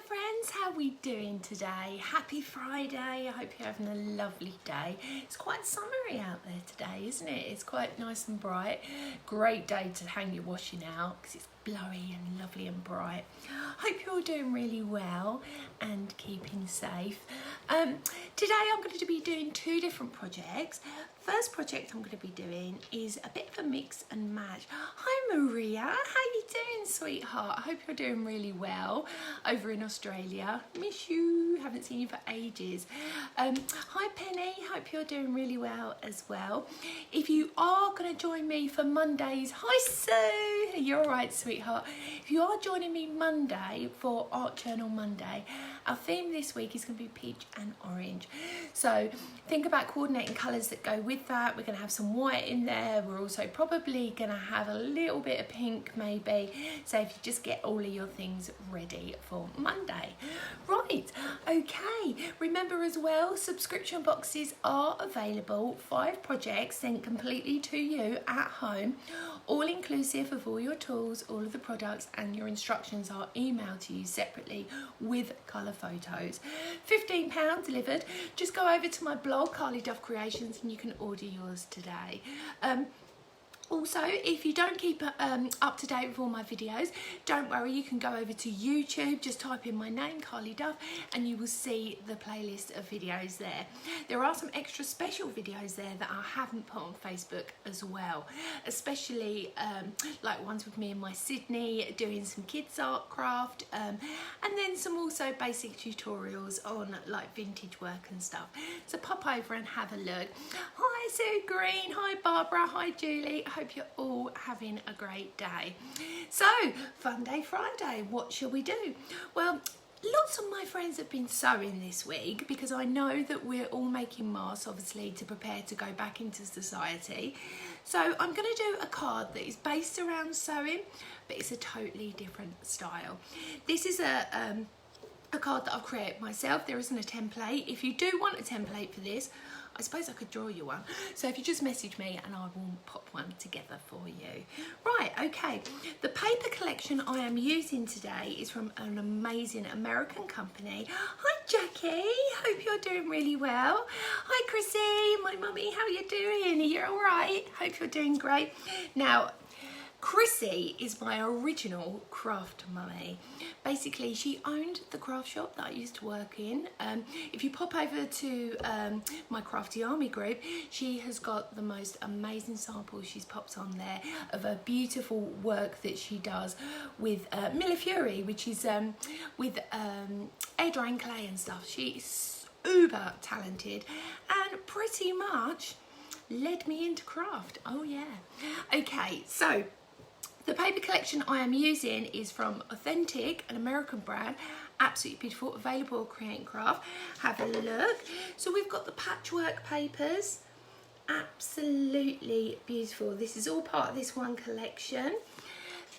friends, how are we doing today? Happy Friday. I hope you're having a lovely day. It's quite summery out there today, isn't it? It's quite nice and bright. Great day to hang your washing out because it's blowy and lovely and bright. Hope you're all doing really well and keeping safe. Today I'm going to be doing two different projects. First project I'm going to be doing is a bit of a mix and match. Hi Maria, how you doing, sweetheart? I hope you're doing really well over in Australia. Miss you, haven't seen you for ages. Hi Penny, hope you're doing really well as well. If you are going to join me for Mondays, hi Sue, you're all right, sweetheart. If you are joining me Monday for Art Journal Monday, our theme this week is going to be peach and orange. So think about coordinating colours that go with that. We're going to have some white in there. We're also probably going to have a little bit of pink maybe. So if you just get all of your things ready for Monday. Right, okay. Remember as well, subscription boxes are available. 5 projects sent completely to you at home. All inclusive of all your tools, all of the products, and your instructions are emailed to you separately with colour photos. £15 delivered. Just go over to my blog, Carly Duff Creations, and you can order yours today. Also, if you don't keep up to date with all my videos, don't worry, you can go over to YouTube, just type in my name, Carly Duff, and you will see the playlist of videos there. There are some extra special videos there that I haven't put on Facebook as well, especially like ones with me in my Sydney doing some kids art craft, and then some also basic tutorials on like vintage work and stuff. So pop over and have a look. Hi Sue Green, hi Barbara, hi Julie. Hope you're all having a great day. So, Fun Day Friday, what shall we do? Well, lots of my friends have been sewing this week because I know that we're all making masks, obviously, to prepare to go back into society. So I'm going to do a card that is based around sewing, but it's a totally different style. This is a card that I've created myself. There isn't a template. If you do want a template for this, I suppose I could draw you one. So if you just message me and I will pop one together for you. Right, okay. The paper collection I am using today is from an amazing American company. Hi Jackie, hope you're doing really well. Hi Chrissy, my mummy, how are you doing? Are you all right? Hope you're doing great. Now, Chrissy is my original craft mummy. Basically, she owned the craft shop that I used to work in. If you pop over to my Crafty Army group, she has got the most amazing samples she's popped on there of a beautiful work that she does with Millefury, which is with air drying clay and stuff. She's uber talented and pretty much led me into craft. Oh yeah. Okay, so the paper collection I am using is from Authentic, an American brand. Absolutely beautiful, available at Create and Craft. Have a look. So we've got the patchwork papers. Absolutely beautiful. This is all part of this one collection.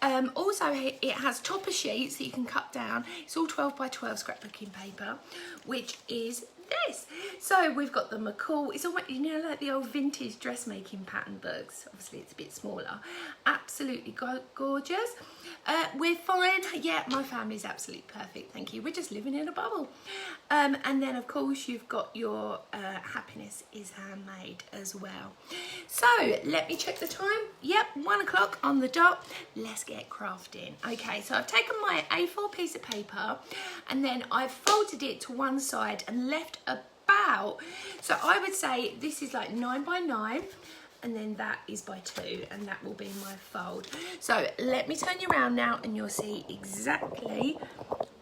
Also, it has topper sheets that you can cut down. It's all 12 by 12 scrapbooking paper, which is this. So we've got the McCall. It's almost, you know, like the old vintage dressmaking pattern books. Obviously, it's a bit smaller. Absolutely gorgeous. We're fine. Yeah, my family's absolutely perfect. Thank you. We're just living in a bubble. And then, of course, you've got your happiness is handmade as well. So let me check the time. Yep, 1 o'clock on the dot. Let's get crafting. Okay, so I've taken my A4 piece of paper and then I've folded it to one side and left about, so I would say this is like 9 by 9 and then that is by 2 and that will be my fold. So let me turn you around now and you'll see exactly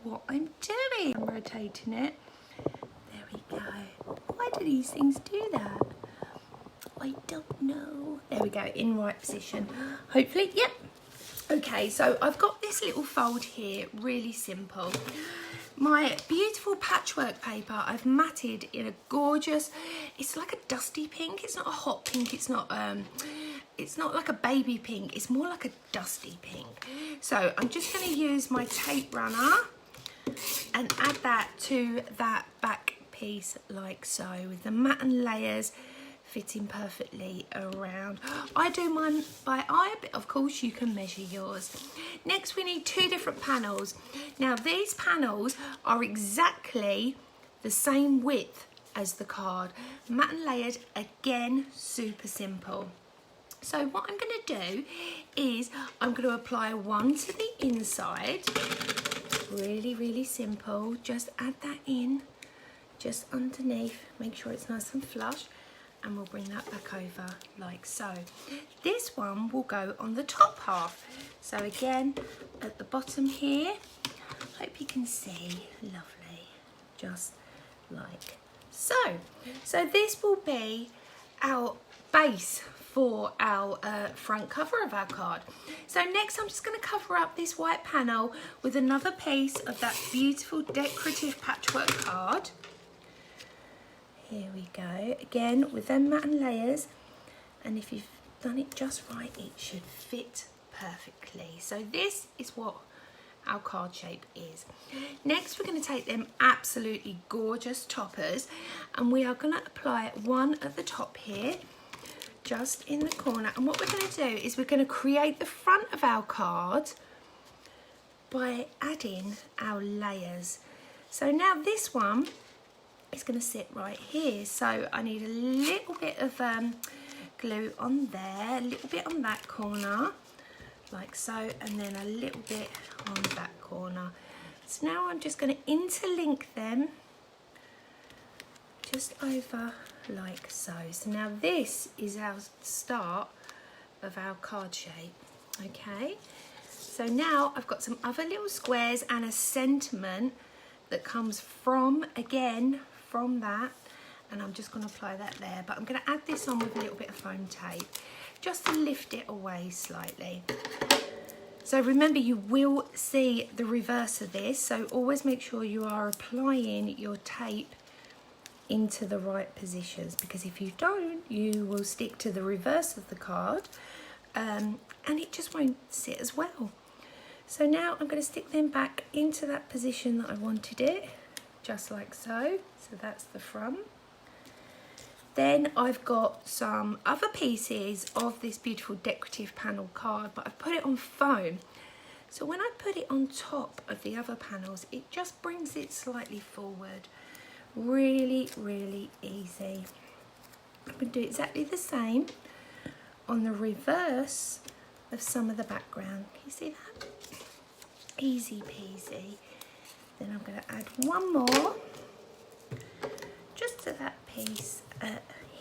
what I'm doing. I'm rotating it. There we go. Why do these things do that? I don't know. There we go, in right position. Hopefully, yep. Okay, so I've got this little fold here, really simple. My beautiful patchwork paper I've matted in a gorgeous, it's like a dusty pink. It's not a hot pink, it's not like a baby pink, it's more like a dusty pink. So I'm just going to use my tape runner and add that to that back piece like so, with the matte and layers fitting perfectly around. I do mine by eye, but of course you can measure yours. Next we need 2 different panels. Now these panels are exactly the same width as the card. Matte and layered, again, super simple. So what I'm going to do is I'm going to apply one to the inside. Really, really simple. Just add that in, just underneath. Make sure it's nice and flush. And we'll bring that back over like so. This one will go on the top half. So again, at the bottom here, hope you can see, lovely, just like so. So this will be our base for our front cover of our card. So next I'm just going to cover up this white panel with another piece of that beautiful decorative patchwork card. Here we go, again with them matte and layers, and if you've done it just right, it should fit perfectly. So this is what our card shape is. Next we're going to take them absolutely gorgeous toppers, and we are going to apply one at the top here, just in the corner. And what we're going to do is we're going to create the front of our card by adding our layers. So now this one is going to sit right here, so I need a little bit of glue on there, a little bit on that corner like so, and then a little bit on that corner. So now I'm just going to interlink them just over like so. So now this is our start of our card shape. Okay, so now I've got some other little squares and a sentiment that comes from, again, from that, and I'm just going to apply that there, but I'm going to add this on with a little bit of foam tape just to lift it away slightly. So remember, you will see the reverse of this, so always make sure you are applying your tape into the right positions, because if you don't, you will stick to the reverse of the card and it just won't sit as well. So now I'm going to stick them back into that position that I wanted it, just like so. So that's the front. Then I've got some other pieces of this beautiful decorative panel card, but I've put it on foam. So when I put it on top of the other panels, it just brings it slightly forward. Really, really easy. I'm going to do exactly the same on the reverse of some of the background. Can you see that? Easy peasy. Then I'm going to add one more just to that piece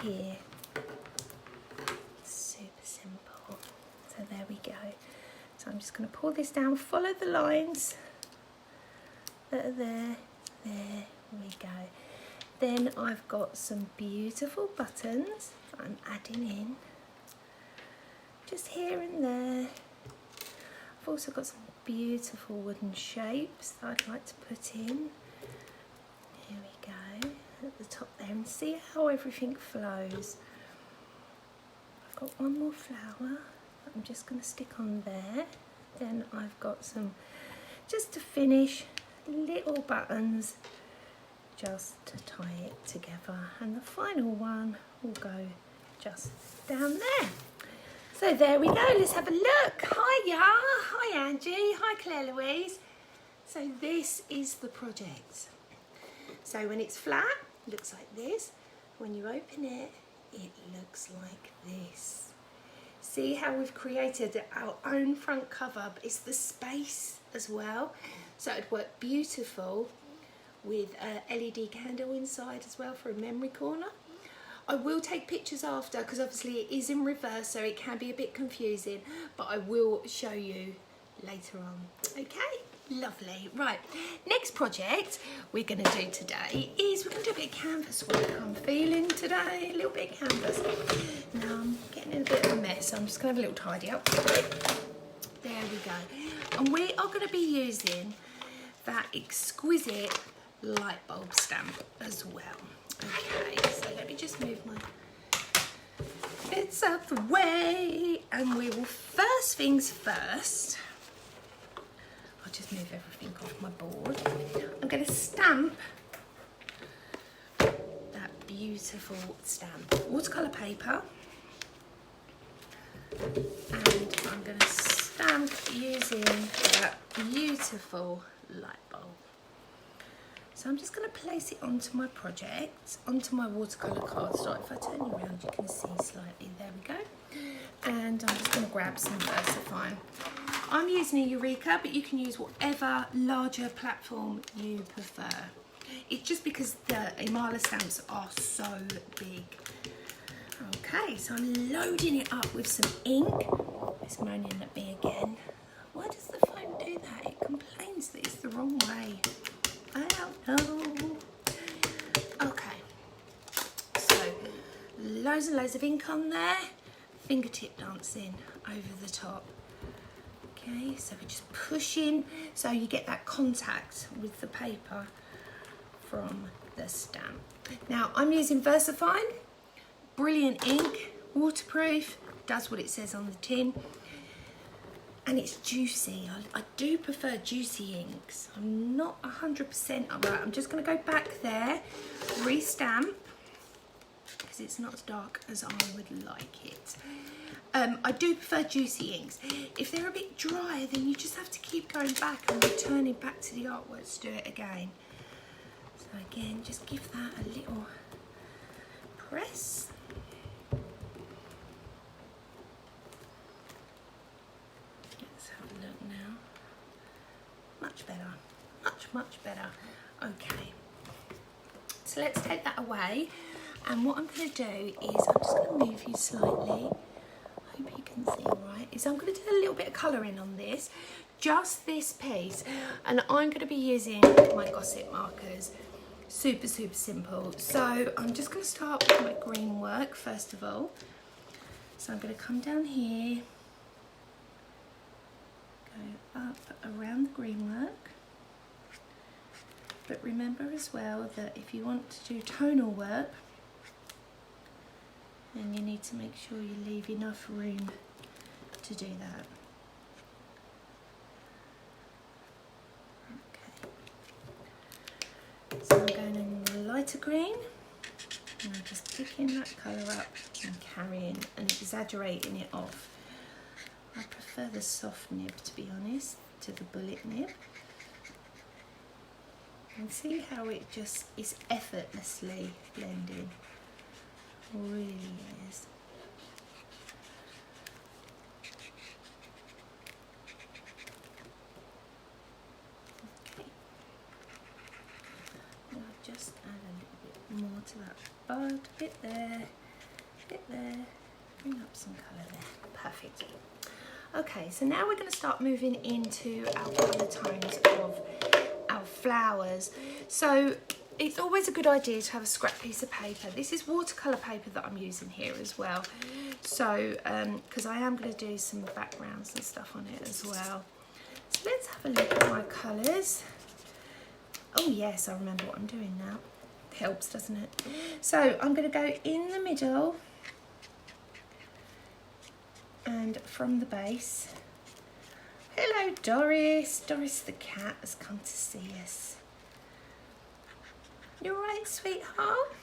here. Super simple. So there we go. So I'm just going to pull this down, follow the lines that are there. There we go. Then I've got some beautiful buttons that I'm adding in, just here and there. I've also got some beautiful wooden shapes that I'd like to put in. Here we go, at the top there, and see how everything flows. I've got one more flower that I'm just going to stick on there. Then I've got some, just to finish, little buttons just to tie it together, and the final one will go just down there. So there we go, let's have a look. Hiya, hi Angie, hi Claire Louise. So this is the project. So when it's flat, it looks like this. When you open it, it looks like this. See how we've created our own front cover, but it's the space as well. So it'd work beautiful with a LED candle inside as well for a memory corner. I will take pictures after, because obviously it is in reverse, so it can be a bit confusing, but I will show you later on. Okay, lovely. Right, next project we're going to do today is we're going to do a bit of canvas work. I'm feeling today a little bit of canvas. Now I'm getting in a bit of a mess, so I'm just going to have a little tidy up. There we go. And we are going to be using that exquisite light bulb stamp as well. Okay, so let me just move my bits out the way, and we will, first things first, I'll just move everything off my board. I'm going to stamp that beautiful stamp. Watercolour paper. And I'm going to stamp using that beautiful light bulb. So I'm just going to place it onto my project, onto my watercolour cardstock. If I turn you around, you can see slightly. There we go. And I'm just going to grab some VersaFine. I'm using a Eureka, but you can use whatever larger platform you prefer. It's just because the Imala stamps are so big. Okay, so I'm loading it up with some ink. It's moaning at me again. Why does the phone do that? It complains that it's the wrong way. I don't know. Okay, so loads and loads of ink on there. Fingertip dancing over the top. Okay, so we're just pushing so you get that contact with the paper from the stamp. Now I'm using VersaFine, brilliant ink, waterproof, does what it says on the tin, and it's juicy. I do prefer juicy inks. I'm not 100% alright. I'm just going to go back there, re-stamp, because it's not as dark as I would like it. I do prefer juicy inks. If they're a bit dry, then you just have to keep going back and returning back to the artwork to do it again. So again, just give that a little press. Let's have a look now. Much better, much better. Okay, so let's take that away. And what I'm going to do is I'm just going to move you slightly. I hope you can see all right. Is I'm going to do a little bit of colouring on this, just this piece, and I'm going to be using my Gossip markers. Super simple. So I'm just going to start with my green work first of all. So I'm going to come down here, go up around the green work. But remember as well that if you want to do tonal work, then you need to make sure you leave enough room to do that. Okay. So I'm going in the lighter green, and I'm just picking that colour up and carrying and exaggerating it off. I prefer the soft nib, to be honest, to the bullet nib. And see how it just is effortlessly blending. Really is. Okay. I'll just add a little bit more to that bud. Bit there, bit there. Bring up some colour there. Perfect. Okay, so now we're going to start moving into our colour tones of our flowers. So it's always a good idea to have a scrap piece of paper. This is watercolour paper that I'm using here as well. So, because I am going to do some backgrounds and stuff on it as well. So let's have a look at my colours. Oh yes, I remember what I'm doing now. It helps, doesn't it? So I'm going to go in the middle and from the base. Hello Doris. Doris the cat has come to see us. You're right, sweetheart.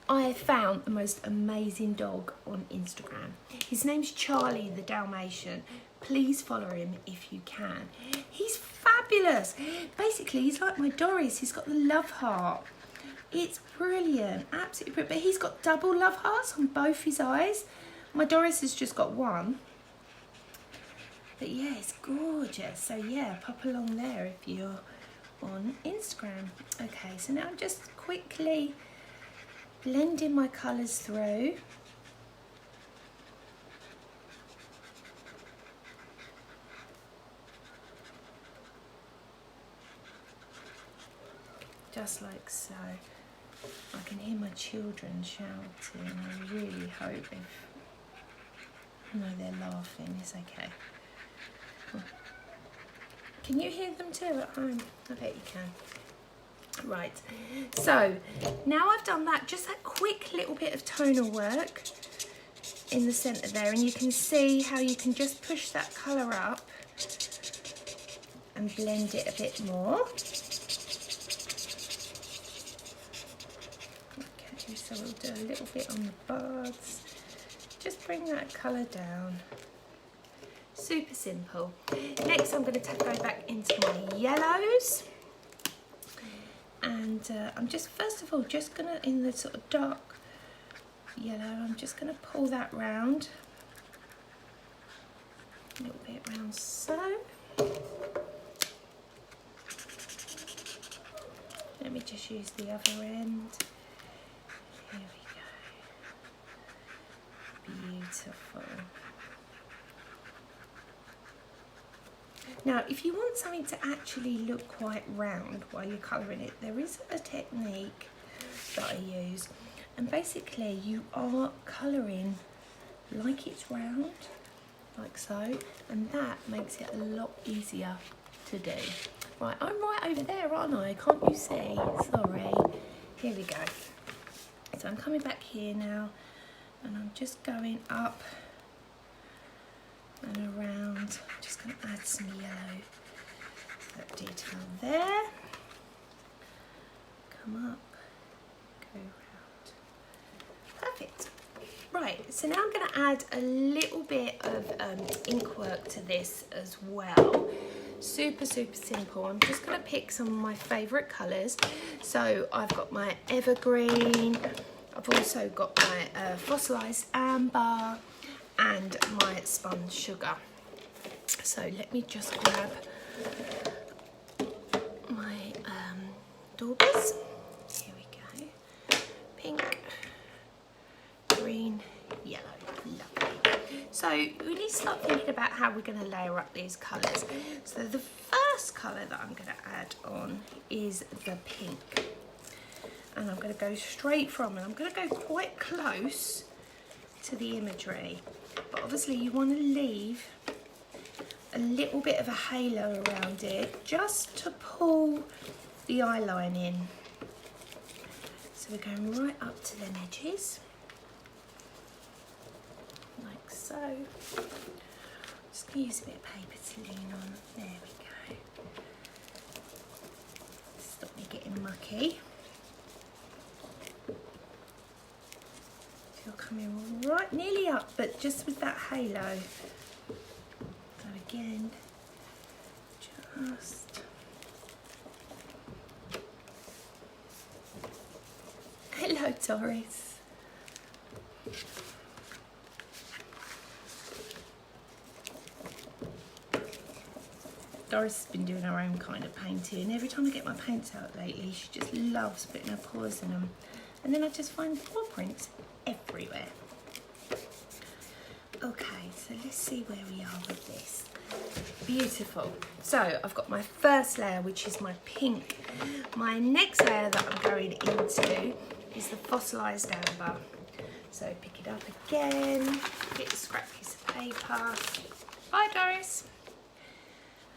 I found the most amazing dog on Instagram. His name's Charlie the Dalmatian. Please follow him if you can. He's fabulous. Basically, he's like my Doris. He's got the love heart. It's brilliant, absolutely brilliant. But he's got double love hearts on both his eyes. My Doris has just got one. But yeah, it's gorgeous. So yeah, pop along there if you're on Instagram. Okay, so now I'm just quickly blending my colours through. Just like so. I can hear my children shouting. I really hope no, they're laughing. It's okay. Can you hear them too at home? I bet you can. Right, so now I've done that, just that quick little bit of tonal work in the centre there, and you can see how you can just push that colour up and blend it a bit more. Okay, so So we'll do a little bit on the buds. Just bring that colour down. Super simple. Next I'm going to go back into my yellows. And I'm just, first of all, just going to, in the sort of dark yellow, I'm just going to pull that round. A little bit round so. Let me just use the other end. Here we go. Beautiful. Now, if you want something to actually look quite round while you're colouring it, there is a technique that I use. And basically, you are colouring like it's round, like so. And that makes it a lot easier to do. Right, I'm right over there, aren't I? Can't you see? Sorry. Here we go. So I'm coming back here now, and I'm just going up and around. I'm just going to add some yellow, that detail there. Come up, go round. Perfect. Right, so now I'm going to add a little bit of ink work to this as well. Super simple. I'm just going to pick some of my favourite colours. So I've got my evergreen, I've also got my fossilised amber and my spun sugar. So let me just grab my daubers. Here we go. Pink, green, yellow. Lovely. So we need to start thinking about how we're going to layer up these colours. So the first colour that I'm going to add on is the pink. And I'm going to go straight from, and I'm going to go quite close to the imagery. But obviously you want to leave a little bit of a halo around it just to pull the eye line in. So we're going right up to the edges. Like so. Just going to use a bit of paper to lean on. There we go. Stop me getting mucky. You're coming right nearly up, but just with that halo. So again, just hello, Doris. Doris has been doing her own kind of painting. Every time I get my paints out lately, she just loves putting her paws in them. And then I just find paw prints everywhere. Okay, so let's see where we are with this. Beautiful. So I've got my first layer, which is my pink. My next layer that I'm going into is the fossilised amber. So pick it up again, get a scrap piece of paper. Bye, Doris.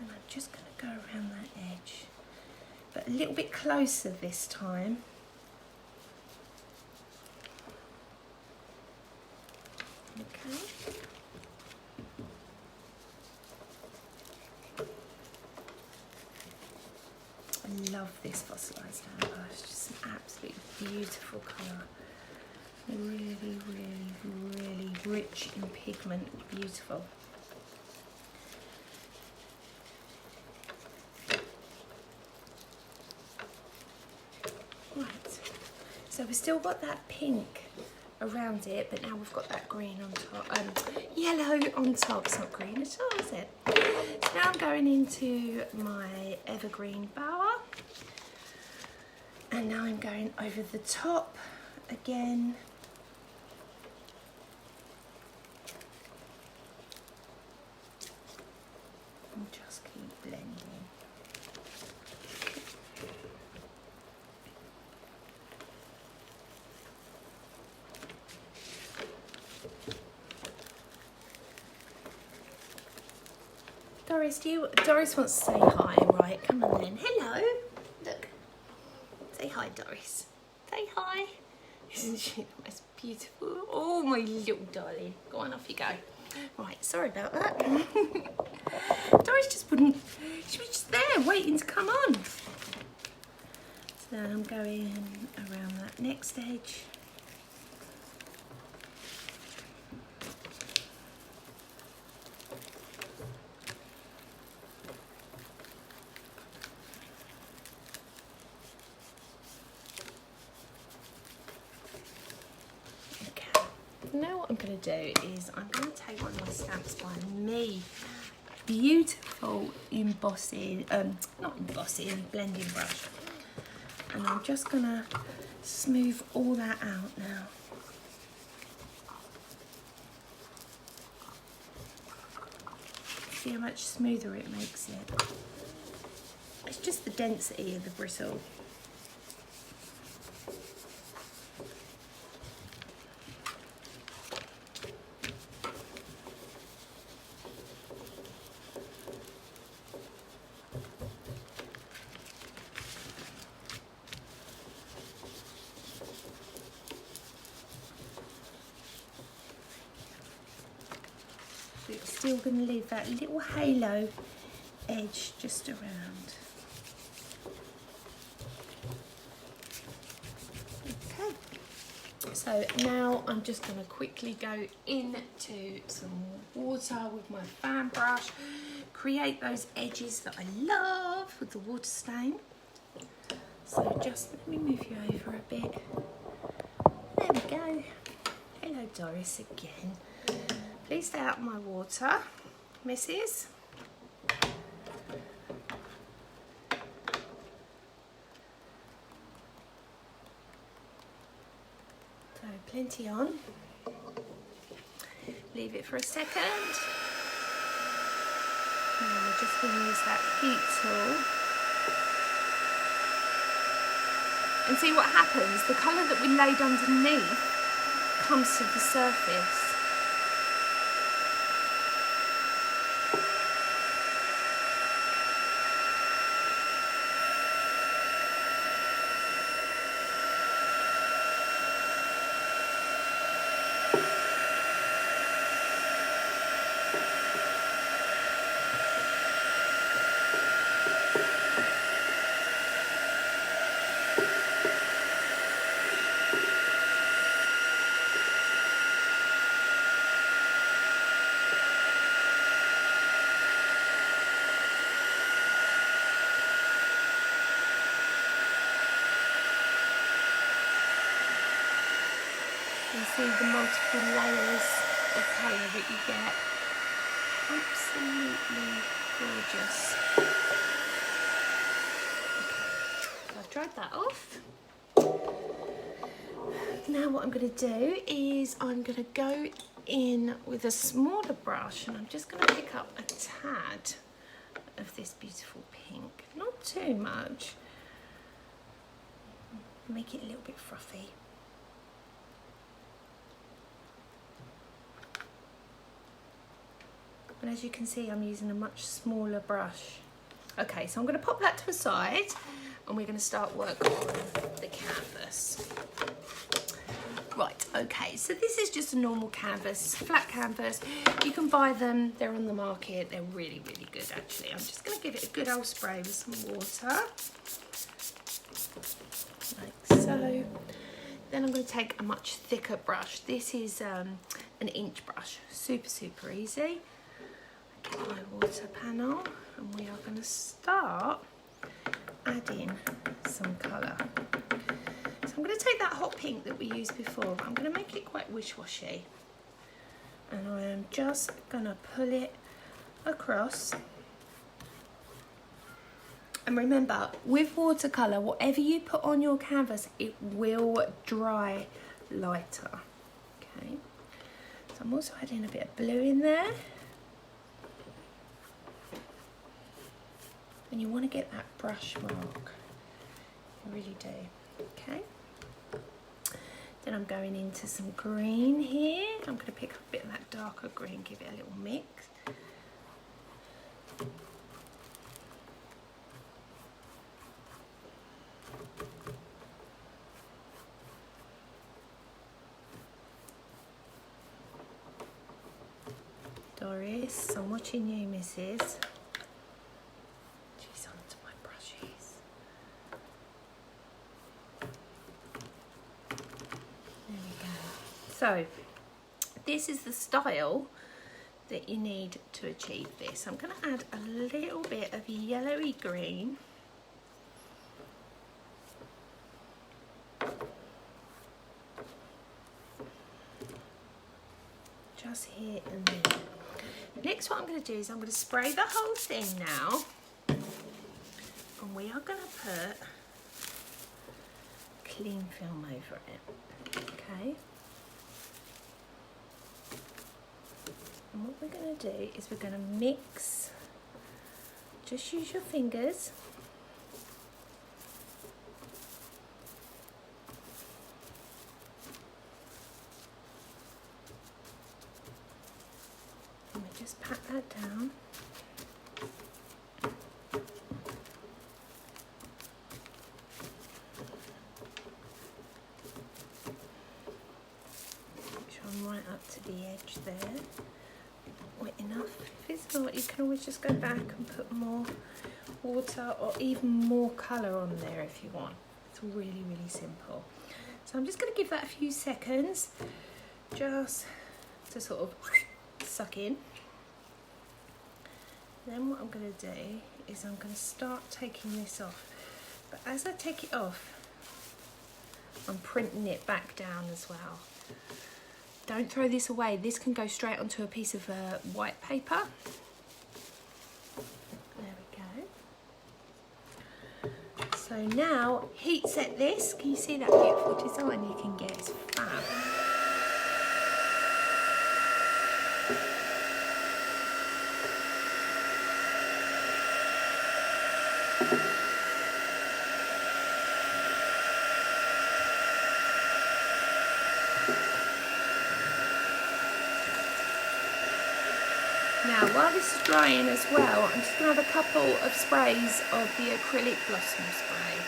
And I'm just going to go around that edge, but a little bit closer this time. Okay. I love this fossilised amber. It's just an absolutely beautiful colour. Really, really, really rich in pigment. Beautiful. Right. So we've still got that pink around it, but now we've got that green on top, yellow on top. It's not green at all, is it? So now I'm going into my evergreen bower, and now I'm going over the top again. And just keep blending. Doris wants to say hi, right? Come on then. Hello. Look. Say hi, Doris. Say hi. Isn't she the most beautiful? Oh, my little darling. Go on, off you go. Right, sorry about that. Doris just wouldn't, she was just there waiting to come on. So I'm going around that next edge. now what I'm going to do is I'm going to take one of my stamps by me. Beautiful embossing, not embossing, blending brush. And I'm just going to smooth all that out now. See how much smoother it makes it. It's just the density of the bristle. It's still going to leave that little halo edge just around. Okay, so now I'm just going to quickly go into some water with my fan brush, create those edges that I love with the water stain. So just let me move you over a bit. There we go. Hello Doris again. Please stay out of my water, missus. So plenty on. Leave it for a second. Now we're just going to use that heat tool. And see what happens. The colour that we laid underneath comes to the surface. You see the multiple layers of colour that you get. Absolutely gorgeous. Okay, so I've dried that off. Now what I'm going to do is I'm going to go in with a smaller brush and I'm just going to pick up a tad of this beautiful pink. Not too much. Make it a little bit fluffy. And as you can see, I'm using a much smaller brush. Okay, so I'm going to pop that to the side and we're going to start work on the canvas. Right, okay, so this is just a normal canvas, flat canvas. You can buy them, they're on the market. They're really, really good actually. I'm just going to give it a good old spray with some water. Like so. Then I'm going to take a much thicker brush. This is an inch brush, super, super easy. Get my water panel and we are going to start adding some colour. So I'm going to take that hot pink that we used before, but I'm going to make it quite wish-washy. And I am just going to pull it across. And remember, with watercolour, whatever you put on your canvas, it will dry lighter. Okay. So I'm also adding a bit of blue in there. And you want to get that brush mark, you really do, okay? Then I'm going into some green here. I'm going to pick up a bit of that darker green, give it a little mix. Doris, I'm watching you, missus. So this is the style that you need to achieve this. I'm going to add a little bit of yellowy green. just here and there. Next, what I'm going to do is I'm going to spray the whole thing now, and we are going to put clean film over it. Okay. And what we're going to do is we're going to mix. Just use your fingers. And we just pat that down. Make sure I'm right up to the edge there. Wet enough. If it's not, you can always just go back and put more water or even more colour on there if you want. It's really, really simple. So I'm just going to give that a few seconds just to sort of suck in. Then what I'm going to do is I'm going to start taking this off. But as I take it off, I'm printing it back down as well. Don't throw this away. This can go straight onto a piece of white paper. There we go. So now, heat set this. Can you see that beautiful design you can get? It's fab. Now, while this is drying as well, I'm just going to have a couple of sprays of the acrylic blossom spray.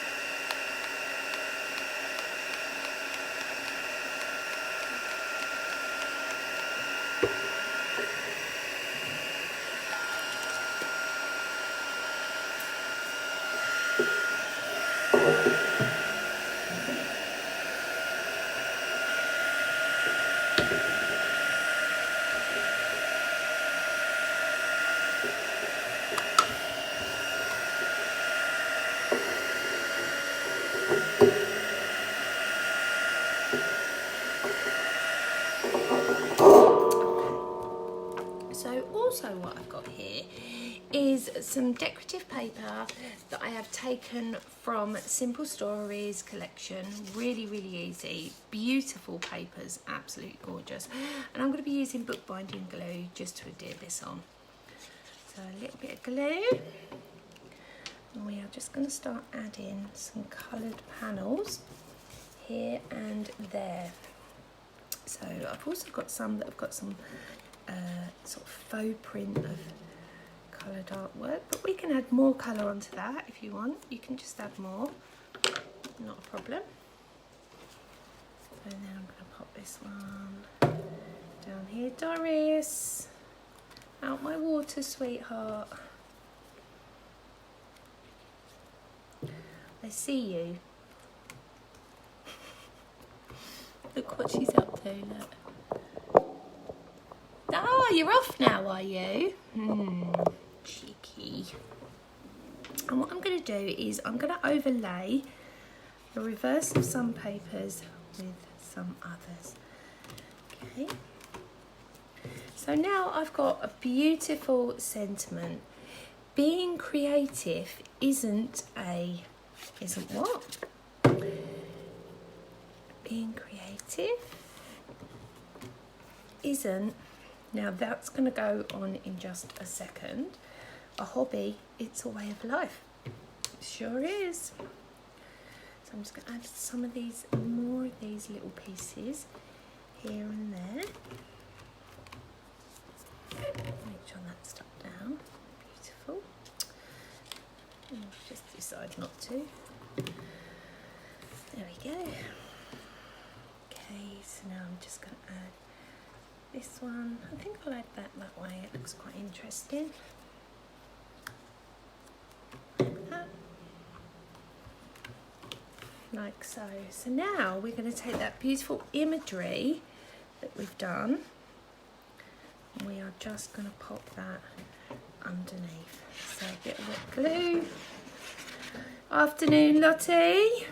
Also what I've got here is some decorative paper that I have taken from Simple Stories collection. Really, really easy, beautiful papers, absolutely gorgeous. And I'm going to be using bookbinding glue just to adhere this on. So a little bit of glue, and we are just going to start adding some coloured panels here and there. So I've also got some that have got some sort of faux print of coloured artwork, but we can add more colour onto that if you want. You can just add more, not a problem. And then I'm going to pop this one down here. Doris, out my water, sweetheart. I see you. Look what she's up to, look. Oh, you're off now, are you? Cheeky. And what I'm going to do is I'm going to overlay the reverse of some papers with some others. Okay. So now I've got a beautiful sentiment. Being creative isn't what? Being creative isn't, now that's going to go on in just a second, a hobby, it's a way of life. It sure is. So I'm just going to add some of these, more of these little pieces here and there. Make sure that's stuck down. Beautiful. And just decide not to. There we go. Okay, so now I'm just going to add this one. I think I'll add that way, it looks quite interesting. Like so. So now we're going to take that beautiful imagery that we've done, and we are just going to pop that underneath. So a bit of wet glue. Afternoon, Lottie.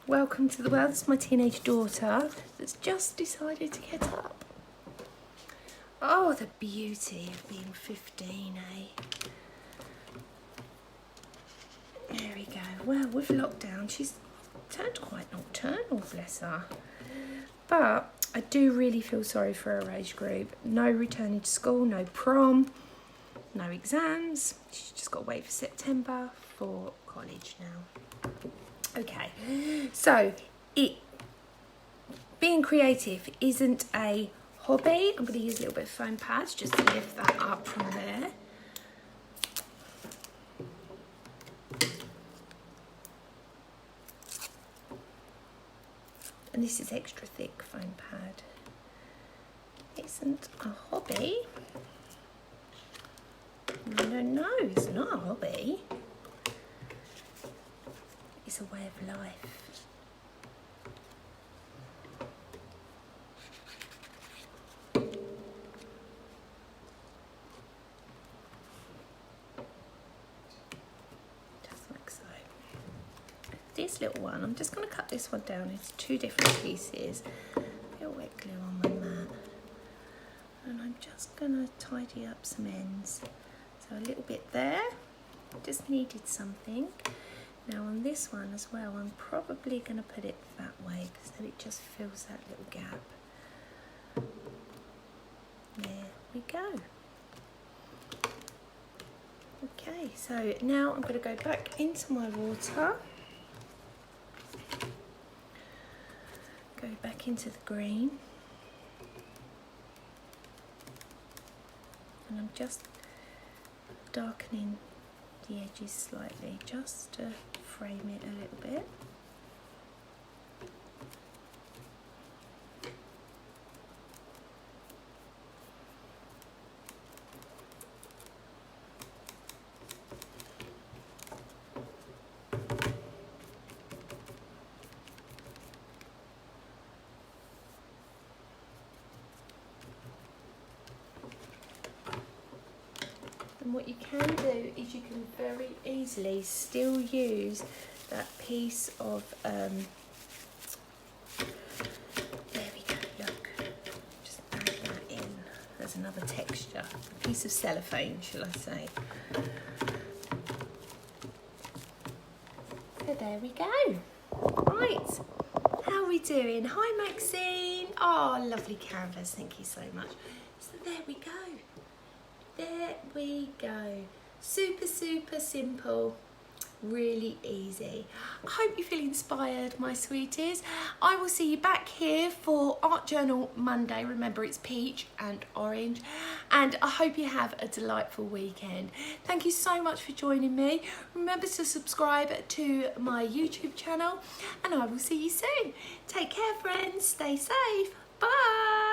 Welcome to the world. This is my teenage daughter that's just decided to get up. Oh, the beauty of being 15, eh? There we go. Well, with lockdown, she's turned quite nocturnal, bless her. But I do really feel sorry for her age group. No returning to school, no prom, no exams. She's just got to wait for September for college now. Okay, so being creative isn't a hobby. I'm going to use a little bit of foam pads just to lift that up from there. And this is extra thick foam pad. Isn't a hobby. No, it's not a hobby. It's a way of life. Just like so. This little one, I'm just going to cut this one down into 2 different pieces. A bit of wet glue on my mat. And I'm just going to tidy up some ends. So a little bit there. Just needed something. Now on this one as well, I'm probably going to put it that way so that it just fills that little gap. There we go. Okay, so now I'm going to go back into my water. Go back into the green. And I'm just darkening the edges slightly, just to frame it a little bit. And what you can do is you can very easily still use that piece of, there we go, look, just add that in as another texture, a piece of cellophane, shall I say. So there we go. Right, how are we doing? Hi Maxine. Oh, lovely canvas, thank you so much. So there we go. There we go. Super, super simple. Really easy. I hope you feel inspired, my sweeties. I will see you back here for Art Journal Monday. Remember, it's peach and orange. And I hope you have a delightful weekend. Thank you so much for joining me. Remember to subscribe to my YouTube channel. And I will see you soon. Take care, friends. Stay safe. Bye.